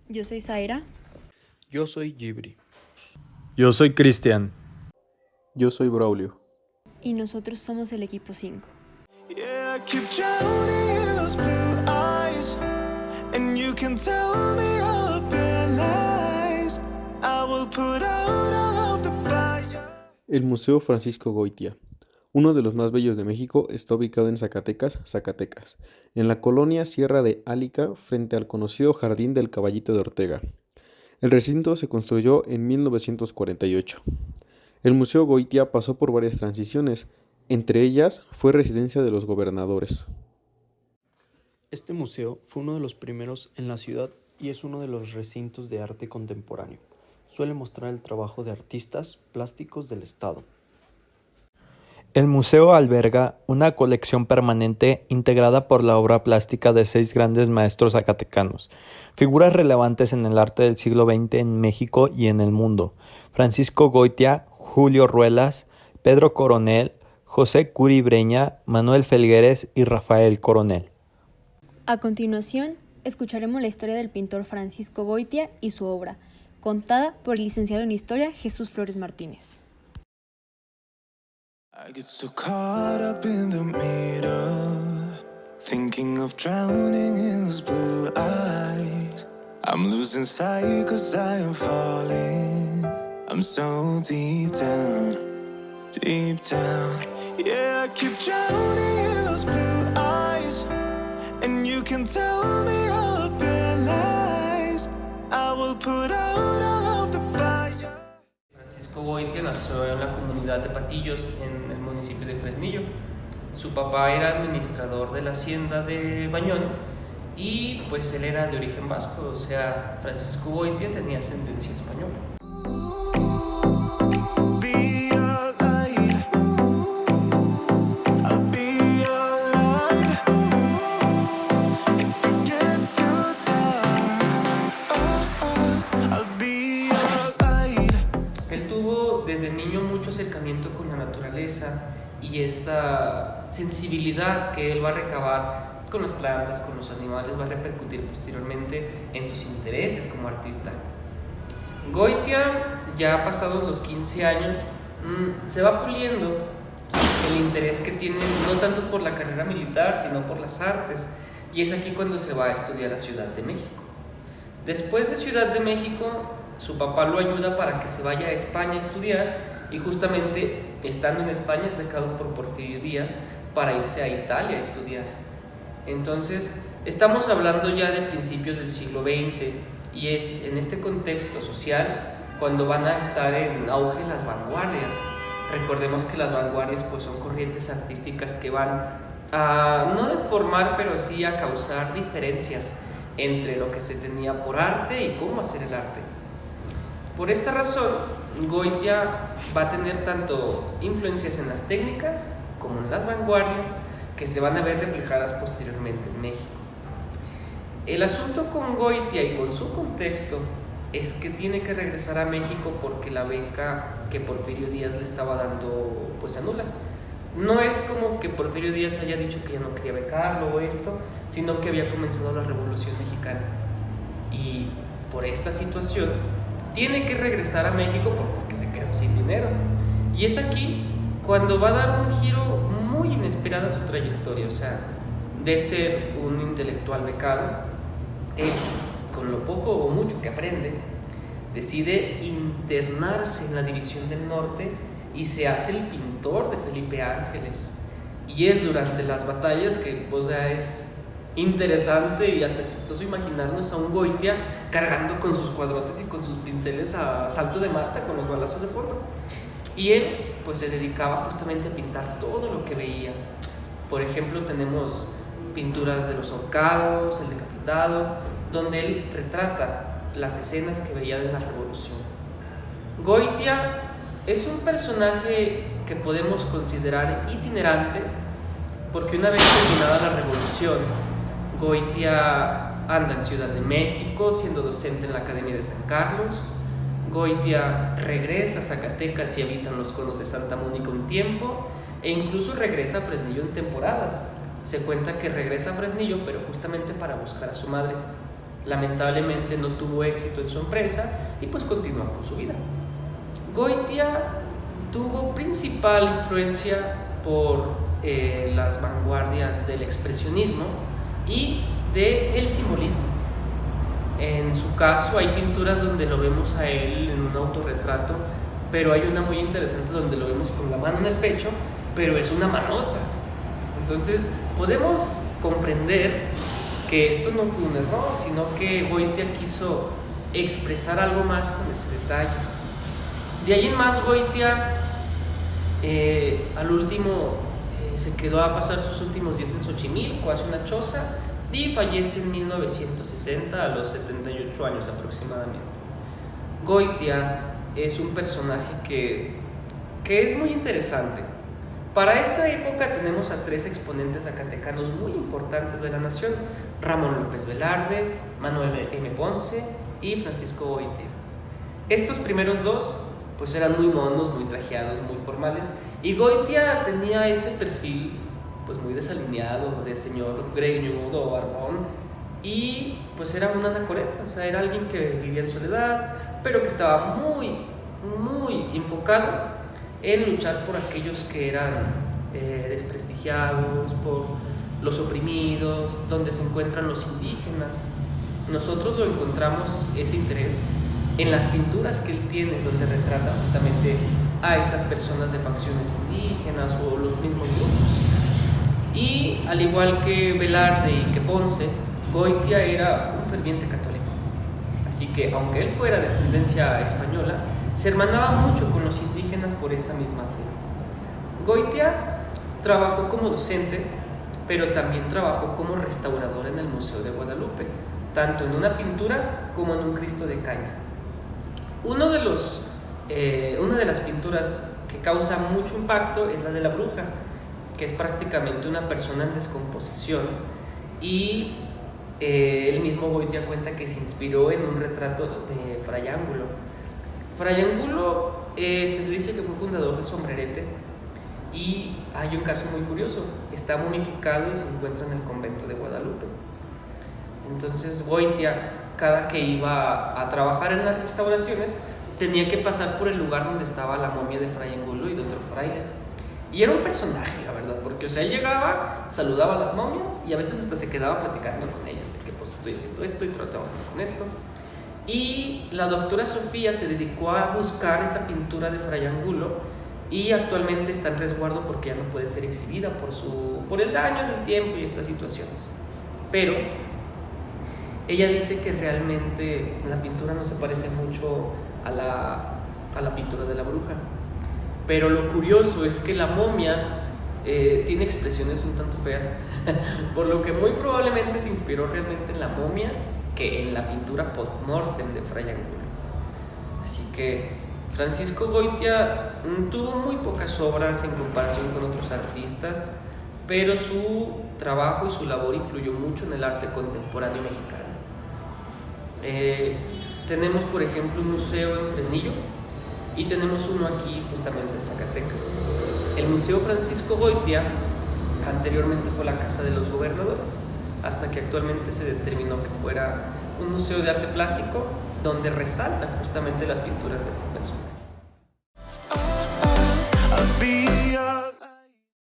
Yo soy Zaira. Yo soy Gibri. Yo soy Cristian. Yo soy Braulio. Y nosotros somos el equipo 5. Yeah, I keep drowning in those blue eyes, and you can tell me all of your lies. I will put out all of the fire. El Museo Francisco Goitia, uno de los más bellos de México, está ubicado en Zacatecas, Zacatecas, en la colonia Sierra de Álica, frente al conocido Jardín del Caballito de Ortega. El recinto se construyó en 1948. El Museo Goitia pasó por varias transiciones, entre ellas fue residencia de los gobernadores. Este museo fue uno de los primeros en la ciudad y es uno de los recintos de arte contemporáneo. Suele mostrar el trabajo de artistas plásticos del estado. El museo alberga una colección permanente integrada por la obra plástica de 6 grandes maestros zacatecanos, figuras relevantes en el arte del siglo XX en México y en el mundo: Francisco Goitia, Julio Ruelas, Pedro Coronel, José Curi Breña, Manuel Felgueres y Rafael Coronel. A continuación, escucharemos la historia del pintor Francisco Goitia y su obra, contada por el licenciado en Historia Jesús Flores Martínez. I get so caught up in the middle, thinking of drowning in those blue eyes. I'm losing sight 'cause I am falling. I'm so deep down, deep down. Yeah, I keep drowning in those blue eyes, and you can tell me all of your lies. I will put out all of the fire. Francisco Goitia nació en la comunidad de Patillos, en el municipio de Fresnillo. Su papá era administrador de la hacienda de Bañón y pues él era de origen vasco, o sea, Francisco Goitia tenía ascendencia española. Desde niño mucho acercamiento con la naturaleza y esta sensibilidad que él va a recabar con las plantas, con los animales, va a repercutir posteriormente en sus intereses como artista. Goitia, ya pasados los 15 años, se va puliendo el interés que tiene no tanto por la carrera militar, sino por las artes, y es aquí cuando se va a estudiar a Ciudad de México. Después de Ciudad de México, su papá lo ayuda para que se vaya a España a estudiar y justamente estando en España es becado por Porfirio Díaz para irse a Italia a estudiar. Entonces, estamos hablando ya de principios del siglo XX y es en este contexto social cuando van a estar en auge las vanguardias. Recordemos que las vanguardias pues son corrientes artísticas que van a no deformar, pero sí a causar diferencias entre lo que se tenía por arte y cómo hacer el arte. Por esta razón, Goitia va a tener tanto influencias en las técnicas como en las vanguardias que se van a ver reflejadas posteriormente en México. El asunto con Goitia y con su contexto es que tiene que regresar a México porque la beca que Porfirio Díaz le estaba dando pues se anula. No es como que Porfirio Díaz haya dicho que ya no quería becarlo o esto, sino que había comenzado la Revolución Mexicana. Y por esta situación tiene que regresar a México porque se quedó sin dinero. Y es aquí cuando va a dar un giro muy inesperado a su trayectoria. O sea, de ser un intelectual becado, él, con lo poco o mucho que aprende, decide internarse en la División del Norte y se hace el pintor de Felipe Ángeles. Y es durante las batallas que, o sea, es interesante y hasta chistoso imaginarnos a un Goitia cargando con sus cuadrotes y con sus pinceles a salto de mata con los balazos de fondo. Y él pues se dedicaba justamente a pintar todo lo que veía. Por ejemplo, tenemos pinturas de los ahorcados, el decapitado, donde él retrata las escenas que veía de la revolución. Goitia es un personaje que podemos considerar itinerante porque una vez terminada la revolución, Goitia anda en Ciudad de México siendo docente en la Academia de San Carlos. Goitia regresa a Zacatecas y habita en los conos de Santa Mónica un tiempo e incluso regresa a Fresnillo en temporadas. Se cuenta que regresa a Fresnillo pero justamente para buscar a su madre. Lamentablemente no tuvo éxito en su empresa y pues continuó con su vida. Goitia tuvo principal influencia por las vanguardias del expresionismo y del simbolismo. En su caso hay pinturas donde lo vemos a él en un autorretrato, pero hay una muy interesante donde lo vemos con la mano en el pecho, pero es una manota. Entonces podemos comprender que esto no fue un error, sino que Goitia quiso expresar algo más con ese detalle. De ahí en más, Goitia al último se quedó a pasar sus últimos días en Xochimilco, hace una choza, y fallece en 1960 a los 78 años aproximadamente. Goitia es un personaje que es muy interesante. Para esta época tenemos a 3 exponentes zacatecanos muy importantes de la nación: Ramón López Velarde, Manuel M. Ponce y Francisco Goitia. Estos primeros 2 pues eran muy monos, muy trajeados, muy formales, y Goitia tenía ese perfil pues muy desalineado de señor greñudo, barbón, y pues era un anacoreta, o sea, era alguien que vivía en soledad, pero que estaba muy, muy enfocado en luchar por aquellos que eran desprestigiados, por los oprimidos, donde se encuentran los indígenas. Nosotros lo encontramos, ese interés, en las pinturas que él tiene, donde retrata justamente a estas personas de facciones indígenas o los mismos grupos. Y al igual que Velarde y que Ponce, Goitia era un ferviente católico. Así que, aunque él fuera de ascendencia española, se hermanaba mucho con los indígenas por esta misma fe. Goitia trabajó como docente, pero también trabajó como restaurador en el Museo de Guadalupe, tanto en una pintura como en un Cristo de caña. Una de las pinturas que causa mucho impacto es la de la bruja, que es prácticamente una persona en descomposición, y él mismo Goitia cuenta que se inspiró en un retrato de Fray Ángulo. Fray Ángulo se dice que fue fundador de Sombrerete, y hay un caso muy curioso: está momificado y se encuentra en el convento de Guadalupe. Entonces Goitia, cada que iba a trabajar en las restauraciones, tenía que pasar por el lugar donde estaba la momia de Fray Ángulo y de otro fraile. Y era un personaje, la verdad, porque, o sea, él llegaba, saludaba a las momias y a veces hasta se quedaba platicando con ellas de que pues estoy haciendo esto y trabajando con esto. Y la doctora Sofía se dedicó a buscar esa pintura de Fray Ángulo, y actualmente está en resguardo porque ya no puede ser exhibida por el daño del tiempo y estas situaciones. Pero ella dice que realmente la pintura no se parece mucho a la pintura de la bruja. Pero lo curioso es que la momia tiene expresiones un tanto feas, por lo que muy probablemente se inspiró realmente en la momia que en la pintura post-mortem de Fray Ángulo. Así que Francisco Goitia tuvo muy pocas obras en comparación con otros artistas, pero su trabajo y su labor influyó mucho en el arte contemporáneo mexicano. Tenemos, por ejemplo, un museo en Fresnillo, y tenemos uno aquí justamente en Zacatecas. El Museo Francisco Goitia anteriormente fue la Casa de los Gobernadores, hasta que actualmente se determinó que fuera un museo de arte plástico donde resaltan justamente las pinturas de esta persona.